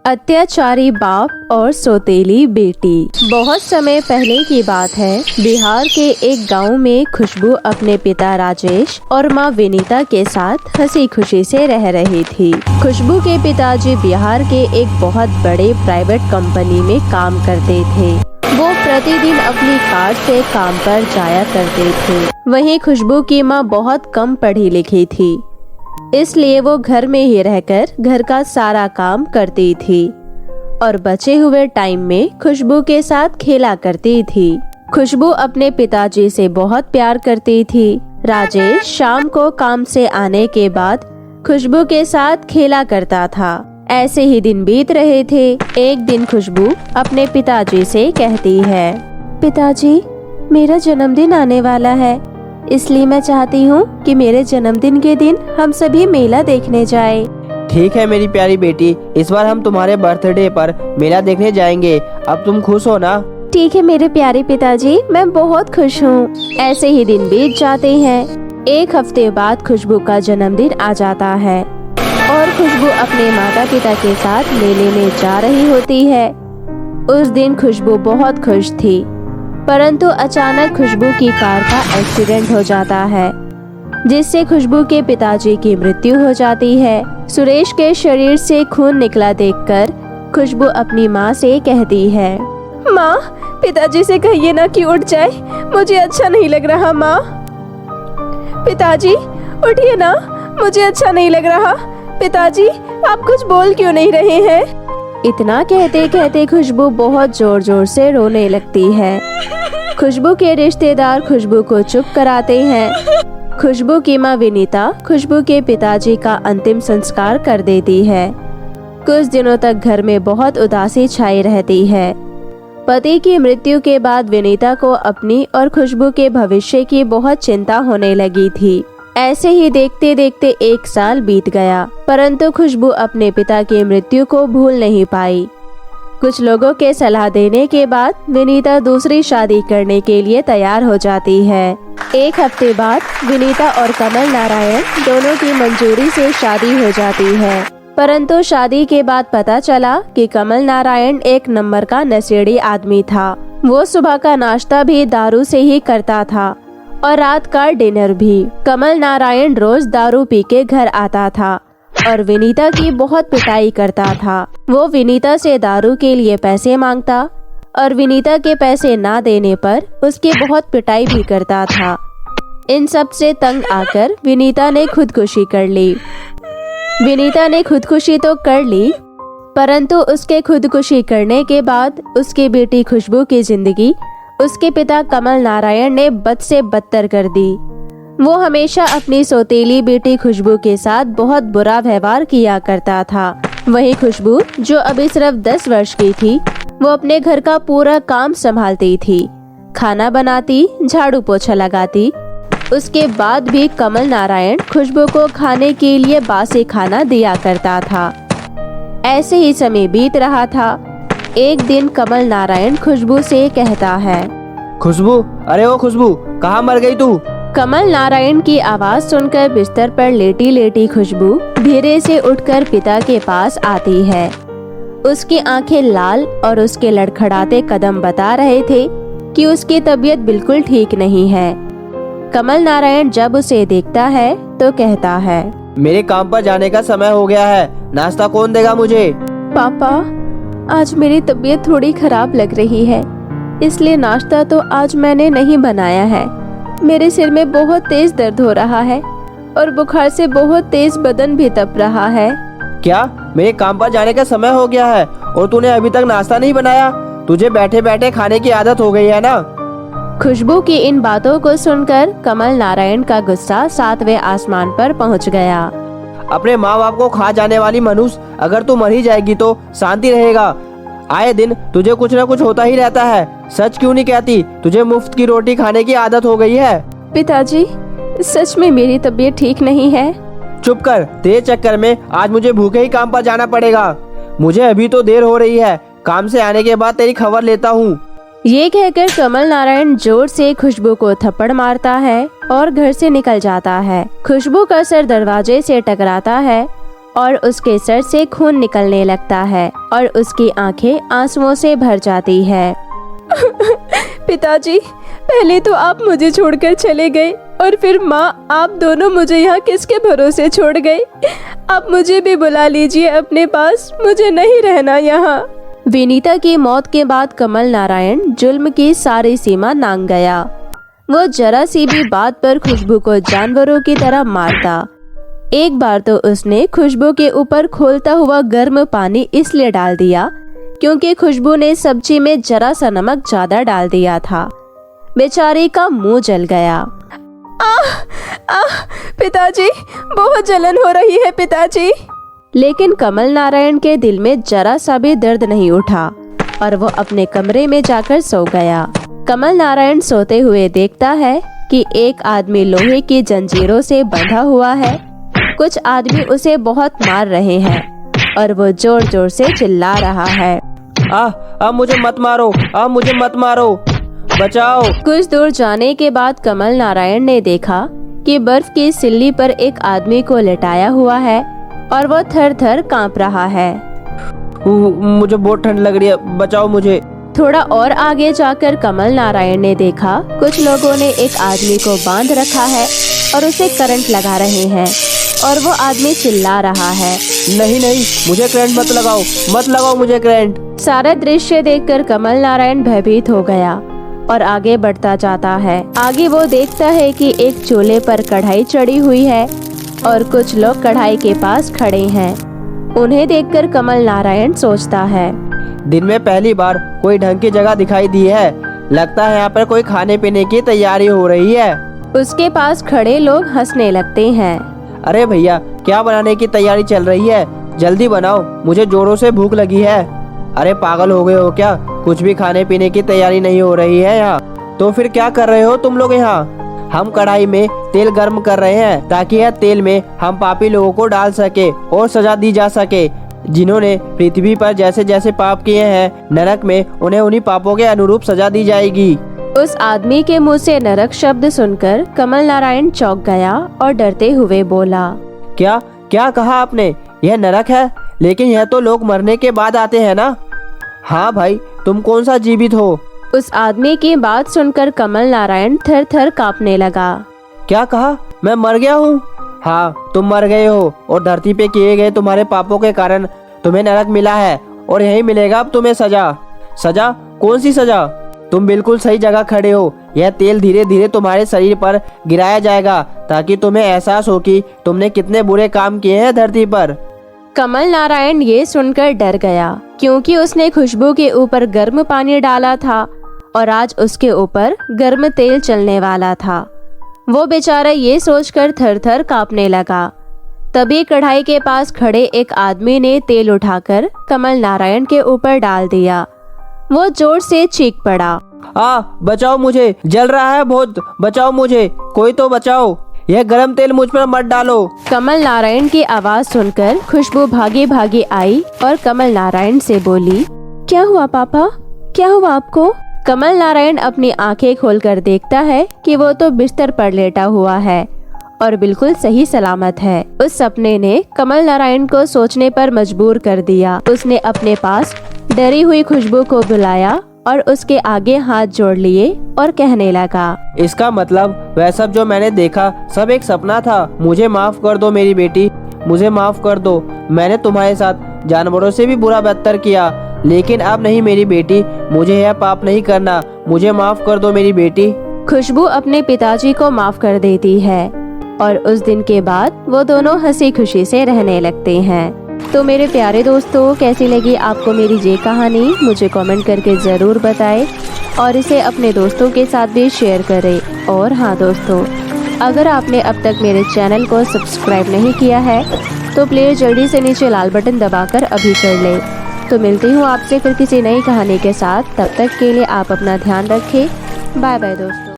अत्याचारी बाप और सौतेली बेटी। बहुत समय पहले की बात है। बिहार के एक गांव में खुशबू अपने पिता राजेश और मां विनीता के साथ हंसी खुशी से रह रही थी। खुशबू के पिताजी बिहार के एक बहुत बड़े प्राइवेट कंपनी में काम करते थे। वो प्रतिदिन अपनी कार से काम पर जाया करते थे। वहीं खुशबू की मां बहुत कम पढ़ी लिखी थी, इसलिए वो घर में ही रहकर घर का सारा काम करती थी और बचे हुए टाइम में खुशबू के साथ खेला करती थी। खुशबू अपने पिताजी से बहुत प्यार करती थी। राजेश शाम को काम से आने के बाद खुशबू के साथ खेला करता था। ऐसे ही दिन बीत रहे थे। एक दिन खुशबू अपने पिताजी से कहती है, पिताजी, मेरा जन्मदिन आने वाला है, इसलिए मैं चाहती हूँ कि मेरे जन्मदिन के दिन हम सभी मेला देखने जाएं। ठीक है मेरी प्यारी बेटी, इस बार हम तुम्हारे बर्थडे पर मेला देखने जाएंगे। अब तुम खुश हो ना? ठीक है मेरे प्यारे पिताजी, मैं बहुत खुश हूँ। ऐसे ही दिन बीत जाते हैं। एक हफ्ते बाद खुशबू का जन्मदिन आ जाता है और खुशबू अपने माता पिता के साथ मेले में जा रही होती है। उस दिन खुशबू बहुत खुश थी, परंतु अचानक खुशबू की कार का एक्सीडेंट हो जाता है, जिससे खुशबू के पिताजी की मृत्यु हो जाती है। सुरेश के शरीर से खून निकला देखकर खुशबू अपनी माँ से कहती है, माँ, पिताजी से कहिए ना कि उठ जाए, मुझे अच्छा नहीं लग रहा। माँ, पिताजी उठिए ना, मुझे अच्छा नहीं लग रहा। पिताजी, आप कुछ बोल क्यों नहीं रहे हैं? इतना कहते कहते खुशबू बहुत जोर जोर से रोने लगती है। खुशबू के रिश्तेदार खुशबू को चुप कराते हैं। खुशबू की मां विनीता खुशबू के पिताजी का अंतिम संस्कार कर देती है। कुछ दिनों तक घर में बहुत उदासी छाई रहती है। पति की मृत्यु के बाद विनीता को अपनी और खुशबू के भविष्य की बहुत चिंता होने लगी थी। ऐसे ही देखते देखते 1 साल बीत गया, परंतु खुशबू अपने पिता की मृत्यु को भूल नहीं पाई। कुछ लोगों के सलाह देने के बाद विनीता दूसरी शादी करने के लिए तैयार हो जाती है। 1 हफ्ते बाद विनीता और कमल नारायण दोनों की मंजूरी से शादी हो जाती है, परंतु शादी के बाद पता चला कि कमल नारायण एक नंबर का नशेड़ी आदमी था। वो सुबह का नाश्ता भी दारू से ही करता था और रात का डिनर भी। कमल नारायण रोज दारू पी के घर आता था और विनीता की बहुत पिटाई करता था। वो विनीता से दारू के लिए पैसे मांगता और विनीता के पैसे ना देने पर उसकी बहुत पिटाई भी करता था। इन सब से तंग आकर विनीता ने खुदकुशी कर ली। विनीता ने खुदकुशी तो कर ली, परंतु उसके खुदकुशी करने के बाद उसकी बेटी खुशबू की जिंदगी उसके पिता कमल नारायण ने बद से बदतर कर दी। वो हमेशा अपनी सौतेली बेटी खुशबू के साथ बहुत बुरा व्यवहार किया करता था। वहीं खुशबू, जो अभी सिर्फ 10 वर्ष की थी, वो अपने घर का पूरा काम संभालती थी। खाना बनाती, झाड़ू पोछा लगाती। उसके बाद भी कमल नारायण खुशबू को खाने के लिए बासी खाना दिया करता था। ऐसे ही समय बीत रहा था। एक दिन कमल नारायण खुशबू से कहता है, खुशबू, अरे ओ खुशबू, कहाँ मर गई तू? कमल नारायण की आवाज सुनकर बिस्तर पर लेटी लेटी खुशबू धीरे से उठकर पिता के पास आती है। उसकी आंखें लाल और उसके लड़खड़ाते कदम बता रहे थे कि उसकी तबीयत बिल्कुल ठीक नहीं है। कमल नारायण जब उसे देखता है तो कहता है, मेरे काम पर जाने का समय हो गया है, नाश्ता कौन देगा मुझे? पापा, आज मेरी तबीयत थोड़ी खराब लग रही है, इसलिए नाश्ता तो आज मैंने नहीं बनाया है। मेरे सिर में बहुत तेज दर्द हो रहा है और बुखार से बहुत तेज बदन भी तप रहा है। क्या मेरे काम पर जाने का समय हो गया है और तूने अभी तक नाश्ता नहीं बनाया? तुझे बैठे बैठे खाने की आदत हो गई है ना? खुशबू की इन बातों को सुनकर कमल नारायण का गुस्सा 7वें आसमान पर पहुंच गया। अपने माँ बाप को खा जाने वाली मनुष्य, अगर तू मर ही जाएगी तो शांति रहेगा। आए दिन तुझे कुछ न कुछ होता ही रहता है। सच क्यों नहीं कहती? तुझे मुफ्त की रोटी खाने की आदत हो गई है। पिताजी, सच में मेरी तबीयत ठीक नहीं है। चुप कर, तेरे चक्कर में आज मुझे भूखे ही काम पर जाना पड़ेगा। मुझे अभी तो देर हो रही है, काम से आने के बाद तेरी खबर लेता हूँ। ये कहकर कमल नारायण जोर से खुशबू को थप्पड़ मारता है और घर से निकल जाता है। खुशबू का सर दरवाजे से टकराता है और उसके सर से खून निकलने लगता है और उसकी आंखें आंसुओं से भर जाती है। पिताजी, पहले तो आप मुझे छोड़कर चले गए और फिर माँ, आप दोनों मुझे यहाँ किसके भरोसे छोड़ गए? आप मुझे भी बुला लीजिए अपने पास, मुझे नहीं रहना यहाँ। विनीता की मौत के बाद कमल नारायण जुल्म की सारी सीमा नांग गया। वो जरा सी भी बात पर खुशबू को जानवरों की तरह मारता। एक बार तो उसने खुशबू के ऊपर खोलता हुआ गर्म पानी इसलिए डाल दिया क्योंकि खुशबू ने सब्जी में जरा सा नमक ज्यादा डाल दिया था। बेचारी का मुंह जल गया। आह, आह, पिताजी, बहुत जलन हो रही है पिताजी। लेकिन कमल नारायण के दिल में जरा सा भी दर्द नहीं उठा और वो अपने कमरे में जाकर सो गया। कमल नारायण सोते हुए देखता है कि एक आदमी लोहे की जंजीरों से बंधा हुआ है। कुछ आदमी उसे बहुत मार रहे हैं और वो जोर जोर से चिल्ला रहा है, मुझे मत मारो, मुझे मत मारो, बचाओ। कुछ दूर जाने के बाद कमल नारायण ने देखा कि बर्फ की सिल्ली पर एक आदमी को लेटाया हुआ है और वो थर थर कांप रहा है। मुझे बहुत ठंड लग रही है, बचाओ मुझे। थोड़ा और आगे जाकर कमल नारायण ने देखा कुछ लोगों ने एक आदमी को बांध रखा है और उसे करंट लगा रहे हैं और वो आदमी चिल्ला रहा है, नहीं नहीं, मुझे करंट मत लगाओ, मत लगाओ मुझे करंट। सारा दृश्य देखकर कमल नारायण भयभीत हो गया और आगे बढ़ता जाता है। आगे वो देखता है कि एक चूल्हे पर कढ़ाई चढ़ी हुई है और कुछ लोग कढ़ाई के पास खड़े हैं। उन्हें देखकर कमल नारायण सोचता है, दिन में पहली बार कोई ढंग की जगह दिखाई दी है। लगता है यहाँ पर कोई खाने पीने की तैयारी हो रही है। उसके पास खड़े लोग हंसने लगते हैं। अरे भैया, क्या बनाने की तैयारी चल रही है? जल्दी बनाओ, मुझे जोरों से भूख लगी है। अरे पागल हो गए हो क्या? कुछ भी खाने पीने की तैयारी नहीं हो रही है यहाँ। तो फिर क्या कर रहे हो तुम लोग यहाँ? हम कढ़ाई में तेल गर्म कर रहे हैं ताकि यह तेल में हम पापी लोगों को डाल सके और सजा दी जा सके। जिन्होंने पृथ्वी पर जैसे जैसे पाप किए हैं, नरक में उन्हें उन्हीं पापों के अनुरूप सजा दी जाएगी। उस आदमी के मुंह से नरक शब्द सुनकर कमल नारायण चौंक गया और डरते हुए बोला, क्या क्या कहा आपने? यह नरक है? लेकिन यह तो लोग मरने के बाद आते हैं ना। हाँ भाई, तुम कौन सा जीवित हो? उस आदमी की बात सुनकर कमल नारायण थर थर कांपने लगा। क्या कहा? मैं मर गया हूँ? हाँ, तुम मर गए हो और धरती पे किए गए तुम्हारे पापों के कारण तुम्हें नरक मिला है और यही मिलेगा अब तुम्हें सजा। सजा? कौन सी सजा? तुम बिल्कुल सही जगह खड़े हो। यह तेल धीरे धीरे तुम्हारे शरीर पर गिराया जाएगा ताकि तुम्हें एहसास हो कि तुमने कितने बुरे काम किए हैं धरती पर। कमल नारायण ये सुनकर डर गया क्योंकि उसने खुशबू के ऊपर गर्म पानी डाला था और आज उसके ऊपर गर्म तेल चलने वाला था। वो बेचारा ये सोचकर थर थर कांपने लगा। तभी कढ़ाई के पास खड़े एक आदमी ने तेल उठाकर कमल नारायण के ऊपर डाल दिया। वो जोर से चीख पड़ा, बचाओ मुझे, जल रहा है बहुत, बचाओ मुझे, कोई तो बचाओ, यह गरम तेल मुझ पर मत डालो। कमल नारायण की आवाज सुनकर खुशबू भागी भागी आई और कमल नारायण से बोली, क्या हुआ पापा, क्या हुआ आपको? कमल नारायण अपनी आंखें खोलकर देखता है कि वो तो बिस्तर पर लेटा हुआ है और बिल्कुल सही सलामत है। उस सपने ने कमल नारायण को सोचने पर मजबूर कर दिया। उसने अपने पास डरी हुई खुशबू को बुलाया और उसके आगे हाथ जोड़ लिए और कहने लगा, इसका मतलब वह सब जो मैंने देखा सब एक सपना था। मुझे माफ कर दो मेरी बेटी, मुझे माफ कर दो। मैंने तुम्हारे साथ जानवरों से भी बुरा बदतर किया, लेकिन अब नहीं मेरी बेटी, मुझे यह पाप नहीं करना। मुझे माफ कर दो मेरी बेटी। खुशबू अपने पिताजी को माफ कर देती है और उस दिन के बाद वो दोनों हंसी खुशी से रहने लगते हैं। तो मेरे प्यारे दोस्तों, कैसी लगी आपको मेरी ये कहानी? मुझे कमेंट करके ज़रूर बताएं और इसे अपने दोस्तों के साथ भी शेयर करें। और हाँ दोस्तों, अगर आपने अब तक मेरे चैनल को सब्सक्राइब नहीं किया है तो प्लीज़ जल्दी से नीचे लाल बटन दबाकर अभी कर लें। तो मिलती हूँ आपसे फिर किसी नई कहानी के साथ। तब तक के लिए आप अपना ध्यान रखें। बाय बाय दोस्तों।